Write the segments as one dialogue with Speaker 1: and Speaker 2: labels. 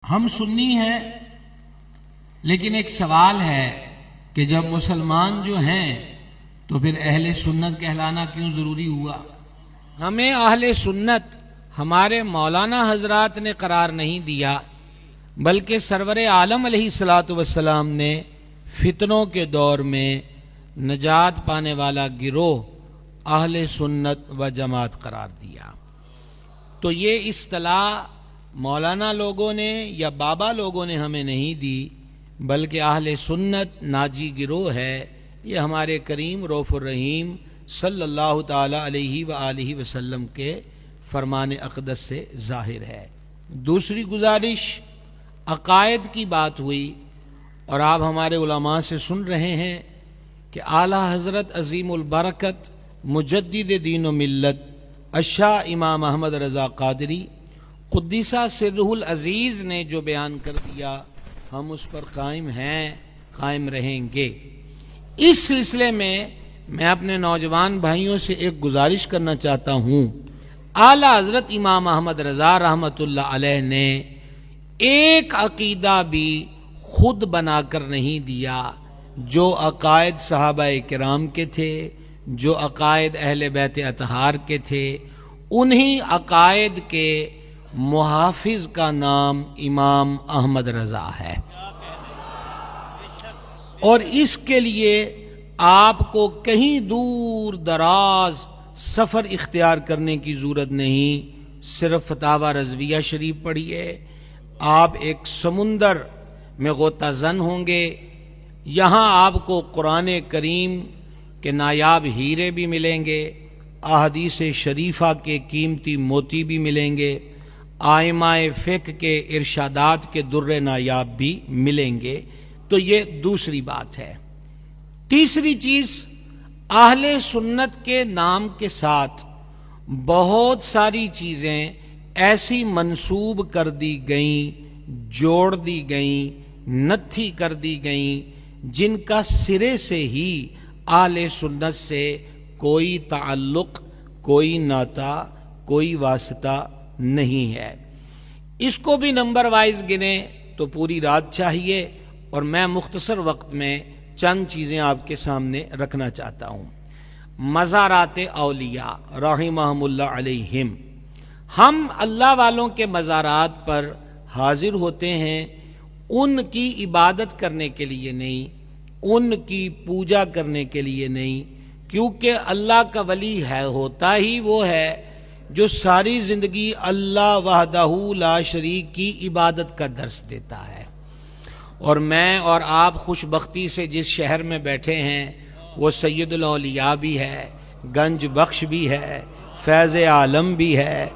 Speaker 1: ہم سنی ہیں، لیکن ایک سوال ہے کہ جب مسلمان جو ہیں تو پھر اہل سنت کہلانا کیوں ضروری ہوا؟ ہمیں اہل سنت ہمارے مولانا حضرات نے قرار نہیں دیا، بلکہ سرور عالم علیہ الصلوۃ والسلام نے فتنوں کے دور میں نجات پانے والا گروہ اہل سنت و جماعت قرار دیا۔ تو یہ اصطلاح مولانا لوگوں نے یا بابا لوگوں نے ہمیں نہیں دی، بلکہ اہل سنت ناجی گروہ ہے۔ یہ ہمارے کریم رؤوف الرحیم صلی اللہ تعالی علیہ وآلہ وسلم کے فرمان اقدس سے ظاہر ہے۔ دوسری گزارش، عقائد کی بات ہوئی اور آپ ہمارے علماء سے سن رہے ہیں کہ اعلیٰ حضرت عظیم البرکت مجدد دین و ملت الشاہ امام احمد رضا قادری قدسہ سرہ العزیز نے جو بیان کر دیا، ہم اس پر قائم ہیں، قائم رہیں گے۔ اس سلسلے میں میں اپنے نوجوان بھائیوں سے ایک گزارش کرنا چاہتا ہوں۔ اعلیٰ حضرت امام احمد رضا رحمۃ اللہ علیہ نے ایک عقیدہ بھی خود بنا کر نہیں دیا، جو عقائد صحابہ کرام کے تھے، جو عقائد اہل بیت اطہار کے تھے، انہی عقائد کے محافظ کا نام امام احمد رضا ہے، اور اس کے لیے آپ کو کہیں دور دراز سفر اختیار کرنے کی ضرورت نہیں، صرف فتاوی رضویہ شریف پڑھیے، آپ ایک سمندر میں غوطہ زن ہوں گے۔ یہاں آپ کو قرآن کریم کے نایاب ہیرے بھی ملیں گے، احادیث شریفہ کے قیمتی موتی بھی ملیں گے، ائمہ فقہ کے ارشادات کے در نایاب بھی ملیں گے۔ تو یہ دوسری بات ہے۔ تیسری چیز، اہل سنت کے نام کے ساتھ بہت ساری چیزیں ایسی منسوب کر دی گئیں، جوڑ دی گئیں، نتھی کر دی گئیں، جن کا سرے سے ہی اہل سنت سے کوئی تعلق، کوئی ناتا، کوئی واسطہ نہیں ہے۔ اس کو بھی نمبر وائز گنے تو پوری رات چاہیے، اور میں مختصر وقت میں چند چیزیں آپ کے سامنے رکھنا چاہتا ہوں۔ مزارات اولیاء رحمہم اللہ علیہم، ہم اللہ والوں کے مزارات پر حاضر ہوتے ہیں، ان کی عبادت کرنے کے لیے نہیں، ان کی پوجا کرنے کے لیے نہیں، کیونکہ اللہ کا ولی ہے، ہوتا ہی وہ ہے جو ساری زندگی اللہ وحدہ لا شریک کی عبادت کا درس دیتا ہے۔ اور میں اور آپ خوش بختی سے جس شہر میں بیٹھے ہیں، وہ سید الاولیاء بھی ہے، گنج بخش بھی ہے، فیض عالم بھی ہے،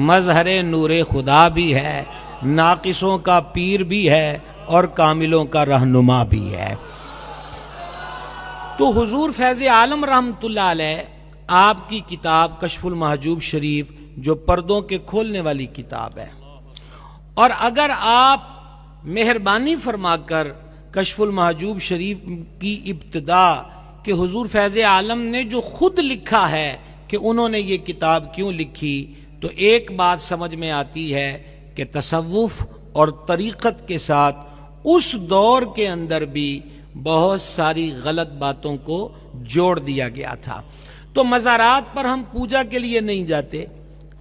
Speaker 1: مظہر نور خدا بھی ہے، ناقصوں کا پیر بھی ہے، اور کاملوں کا رہنما بھی ہے۔ تو حضور فیض عالم رحمۃ اللہ علیہ، آپ کی کتاب کشف المحجوب شریف جو پردوں کے کھولنے والی کتاب ہے، اور اگر آپ مہربانی فرما کر کشف المحجوب شریف کی ابتدا کہ حضور فیض عالم نے جو خود لکھا ہے کہ انہوں نے یہ کتاب کیوں لکھی، تو ایک بات سمجھ میں آتی ہے کہ تصوف اور طریقت کے ساتھ اس دور کے اندر بھی بہت ساری غلط باتوں کو جوڑ دیا گیا تھا۔ تو مزارات پر ہم پوجا کے لیے نہیں جاتے،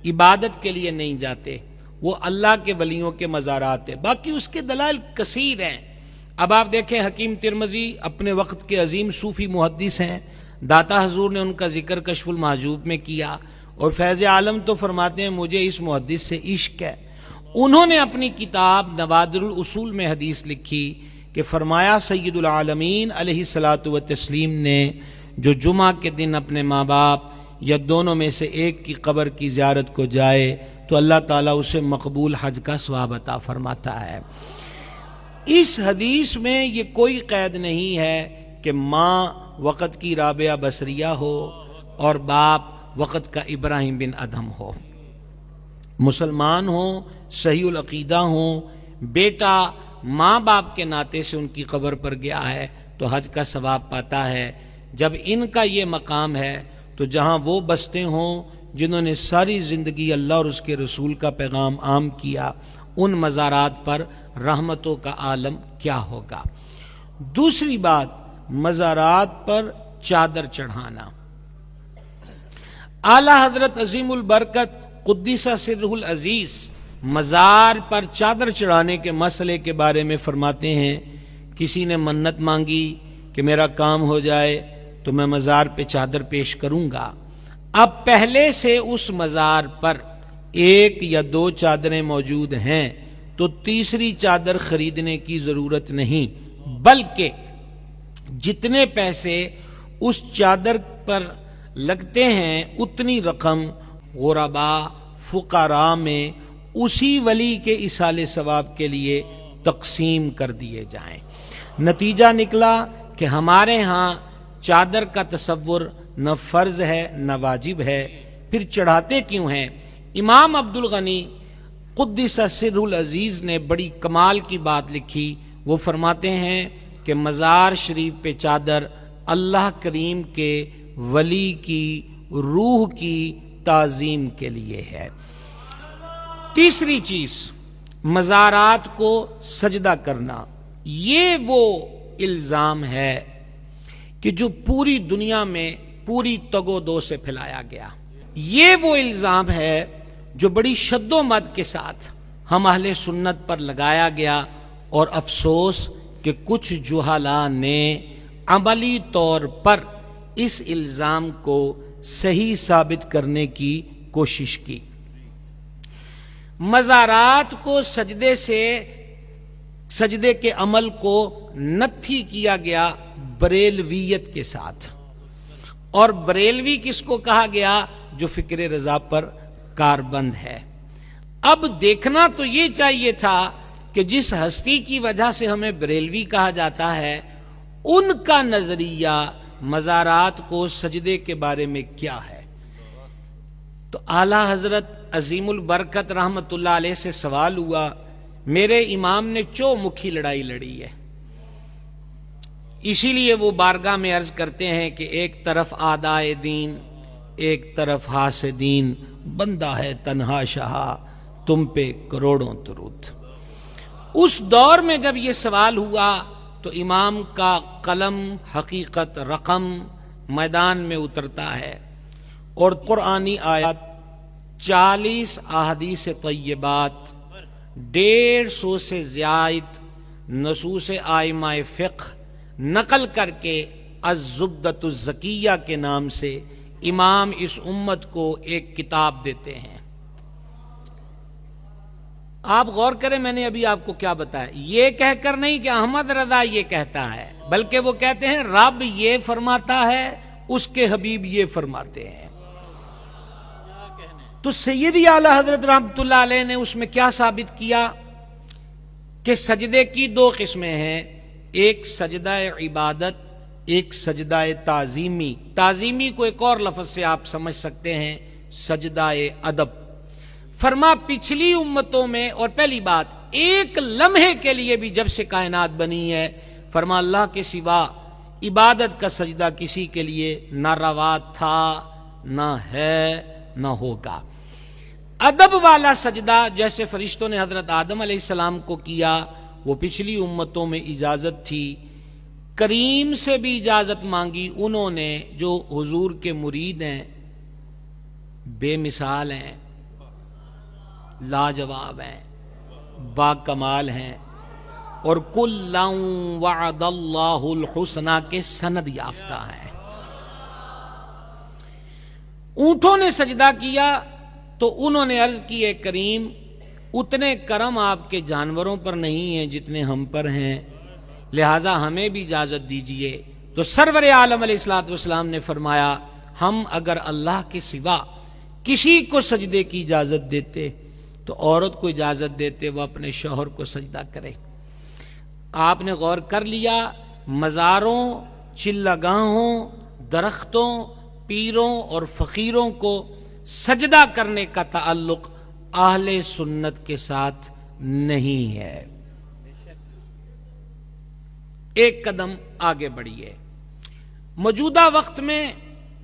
Speaker 1: عبادت کے لیے نہیں جاتے، وہ اللہ کے ولیوں کے مزارات ہیں۔ باقی اس کے دلائل کثیر ہیں۔ اب آپ دیکھیں، حکیم ترمذی اپنے وقت کے عظیم صوفی محدث ہیں، داتا حضور نے ان کا ذکر کشف المحجوب میں کیا، اور فیض عالم تو فرماتے ہیں مجھے اس محدث سے عشق ہے۔ انہوں نے اپنی کتاب نوادر الاصول میں حدیث لکھی کہ فرمایا سید العالمین علیہ الصلاۃ والتسلیم نے جو جمعہ کے دن اپنے ماں باپ یا دونوں میں سے ایک کی قبر کی زیارت کو جائے تو اللہ تعالیٰ اسے مقبول حج کا ثواب عطا فرماتا ہے۔ اس حدیث میں یہ کوئی قید نہیں ہے کہ ماں وقت کی رابعہ بصریہ ہو اور باپ وقت کا ابراہیم بن ادہم ہو، مسلمان ہوں، صحیح العقیدہ ہوں، بیٹا ماں باپ کے ناطے سے ان کی قبر پر گیا ہے تو حج کا ثواب پاتا ہے۔ جب ان کا یہ مقام ہے تو جہاں وہ بستے ہوں جنہوں نے ساری زندگی اللہ اور اس کے رسول کا پیغام عام کیا، ان مزارات پر رحمتوں کا عالم کیا ہوگا۔ دوسری بات، مزارات پر چادر چڑھانا۔ اعلی حضرت عظیم البرکت قدس سرہ العزیز مزار پر چادر چڑھانے کے مسئلے کے بارے میں فرماتے ہیں، کسی نے منت مانگی کہ میرا کام ہو جائے تو میں مزار پہ چادر پیش کروں گا۔ اب پہلے سے اس مزار پر ایک یا دو چادریں موجود ہیں تو تیسری چادر خریدنے کی ضرورت نہیں، بلکہ جتنے پیسے اس چادر پر لگتے ہیں اتنی رقم غرباء فقراء میں اسی ولی کے ایصال ثواب کے لیے تقسیم کر دیے جائیں۔ نتیجہ نکلا کہ ہمارے ہاں چادر کا تصور نہ فرض ہے نہ واجب ہے، پھر چڑھاتے کیوں ہیں؟ امام عبد الغنی قدس سرہ العزیز نے بڑی کمال کی بات لکھی، وہ فرماتے ہیں کہ مزار شریف پہ چادر اللہ کریم کے ولی کی روح کی تعظیم کے لیے ہے۔ تیسری چیز، مزارات کو سجدہ کرنا۔ یہ وہ الزام ہے کہ جو پوری دنیا میں پوری تگ و دو سے پھیلایا گیا، یہ وہ الزام ہے جو بڑی شد و مد کے ساتھ ہم اہل سنت پر لگایا گیا، اور افسوس کہ کچھ جہلاء نے عملی طور پر اس الزام کو صحیح ثابت کرنے کی کوشش کی۔ مزارات کو سجدے کے عمل کو نتھی کیا گیا بریلویت کے ساتھ، اور بریلوی کس کو کہا گیا؟ جو فکر رضا پر کاربند ہے۔ اب دیکھنا تو یہ چاہیے تھا کہ جس ہستی کی وجہ سے ہمیں بریلوی کہا جاتا ہے، ان کا نظریہ مزارات کو سجدے کے بارے میں کیا ہے۔ تو اعلی حضرت عظیم البرکت رحمت اللہ علیہ سے سوال ہوا، میرے امام نے چو مکھی لڑائی لڑی ہے، اسی لیے وہ بارگاہ میں عرض کرتے ہیں کہ ایک طرف آدائے دین، ایک طرف حاسدین، بندہ ہے تنہا شہا، تم پہ کروڑوں درود۔ اس دور میں جب یہ سوال ہوا تو امام کا قلم حقیقت رقم میدان میں اترتا ہے، اور قرآنی آیات 40 احادیث طیبات، 150 سے زائد نصوص ائمہ فقہ نقل کر کے الزبدۃ الزکیہ کے نام سے امام اس امت کو ایک کتاب دیتے ہیں۔ آپ غور کریں، میں نے ابھی آپ کو کیا بتایا، یہ کہہ کر نہیں کہ احمد رضا یہ کہتا ہے، بلکہ وہ کہتے ہیں رب یہ فرماتا ہے، اس کے حبیب یہ فرماتے ہیں۔ تو سیدی اعلی حضرت رحمت اللہ علیہ نے اس میں کیا ثابت کیا کہ سجدے کی دو قسمیں ہیں، ایک سجدہ عبادت، ایک سجدہ تعظیمی۔ تعظیمی کو ایک اور لفظ سے آپ سمجھ سکتے ہیں، سجدہ ادب۔ فرما پچھلی امتوں میں، اور پہلی بات ایک لمحے کے لیے بھی جب سے کائنات بنی ہے، فرما اللہ کے سوا عبادت کا سجدہ کسی کے لیے نہ روا تھا، نہ ہے، نہ ہوگا۔ ادب والا سجدہ جیسے فرشتوں نے حضرت آدم علیہ السلام کو کیا، وہ پچھلی امتوں میں اجازت تھی۔ کریم سے بھی اجازت مانگی انہوں نے جو حضور کے مرید ہیں، بے مثال ہیں، لاجواب ہیں، با کمال ہیں، اور کُلًا وعد اللہ الحسنی کے سند یافتہ ہیں۔ اونٹوں نے سجدہ کیا تو انہوں نے عرض کی، اے کریم اتنے کرم آپ کے جانوروں پر نہیں ہیں جتنے ہم پر ہیں، لہٰذا ہمیں بھی اجازت دیجئے۔ تو سرور عالم علیہ الصلوۃ والسلام نے فرمایا، ہم اگر اللہ کے سوا کسی کو سجدے کی اجازت دیتے تو عورت کو اجازت دیتے وہ اپنے شوہر کو سجدہ کرے۔ آپ نے غور کر لیا، مزاروں، چلگاہوں، درختوں، پیروں اور فقیروں کو سجدہ کرنے کا تعلق اہل سنت کے ساتھ نہیں ہے۔ ایک قدم آگے بڑھیے۔ موجودہ وقت میں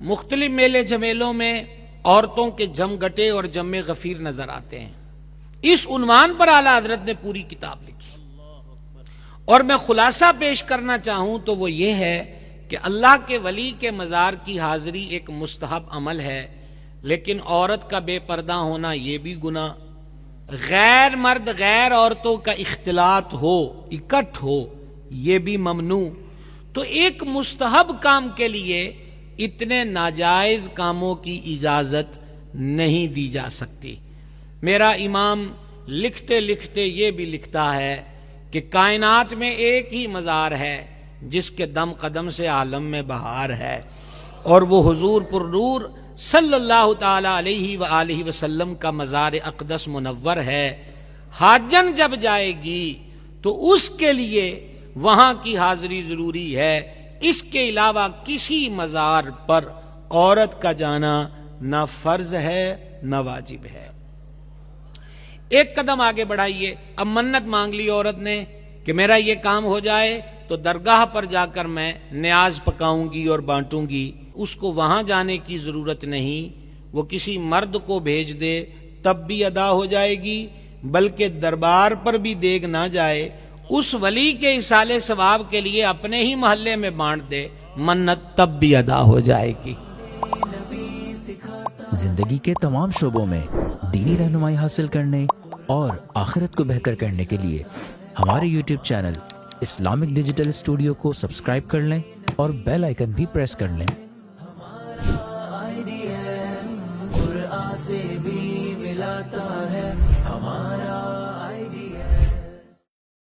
Speaker 1: مختلف میلے جمیلوں میں عورتوں کے جم گٹے اور جم غفیر نظر آتے ہیں۔ اس عنوان پر اعلی حضرت نے پوری کتاب لکھی. اور میں خلاصہ پیش کرنا چاہوں تو وہ یہ ہے کہ اللہ کے ولی کے مزار کی حاضری ایک مستحب عمل ہے، لیکن عورت کا بے پردہ ہونا یہ بھی گناہ، غیر مرد غیر عورتوں کا اختلاط ہو، اکٹھ ہو، یہ بھی ممنوع. تو ایک مستحب کام کے لیے اتنے ناجائز کاموں کی اجازت نہیں دی جا سکتی. میرا امام لکھتے لکھتے یہ بھی لکھتا ہے کہ کائنات میں ایک ہی مزار ہے جس کے دم قدم سے عالم میں بہار ہے، اور وہ حضور پر نور صلی اللہ تعالی علیہ وآلہ وسلم کا مزار اقدس منور ہے. حاجن جب جائے گی تو اس کے لیے وہاں کی حاضری ضروری ہے. اس کے علاوہ کسی مزار پر عورت کا جانا نہ فرض ہے نہ واجب ہے. ایک قدم آگے بڑھائیے. اب منت مانگ لی عورت نے کہ میرا یہ کام ہو جائے تو درگاہ پر جا کر میں نیاز پکاؤں گی اور بانٹوں گی. اس کو وہاں جانے کی ضرورت نہیں، وہ کسی مرد کو بھیج دے تب بھی ادا ہو جائے گی، بلکہ دربار پر بھی دیگ نہ جائے، اس ولی کے ایصال ثواب کے لیے اپنے ہی محلے میں بانٹ دے، منت تب بھی ادا ہو جائے گی.
Speaker 2: زندگی کے تمام شعبوں میں دینی رہنمائی حاصل کرنے اور آخرت کو بہتر کرنے کے لیے ہمارے YouTube channel Islamic digital studio کو سبسکرائب کر لیں اور بیل آئیکن بھی پریس کر لیں.
Speaker 3: قرآن سے بھی ملا تھا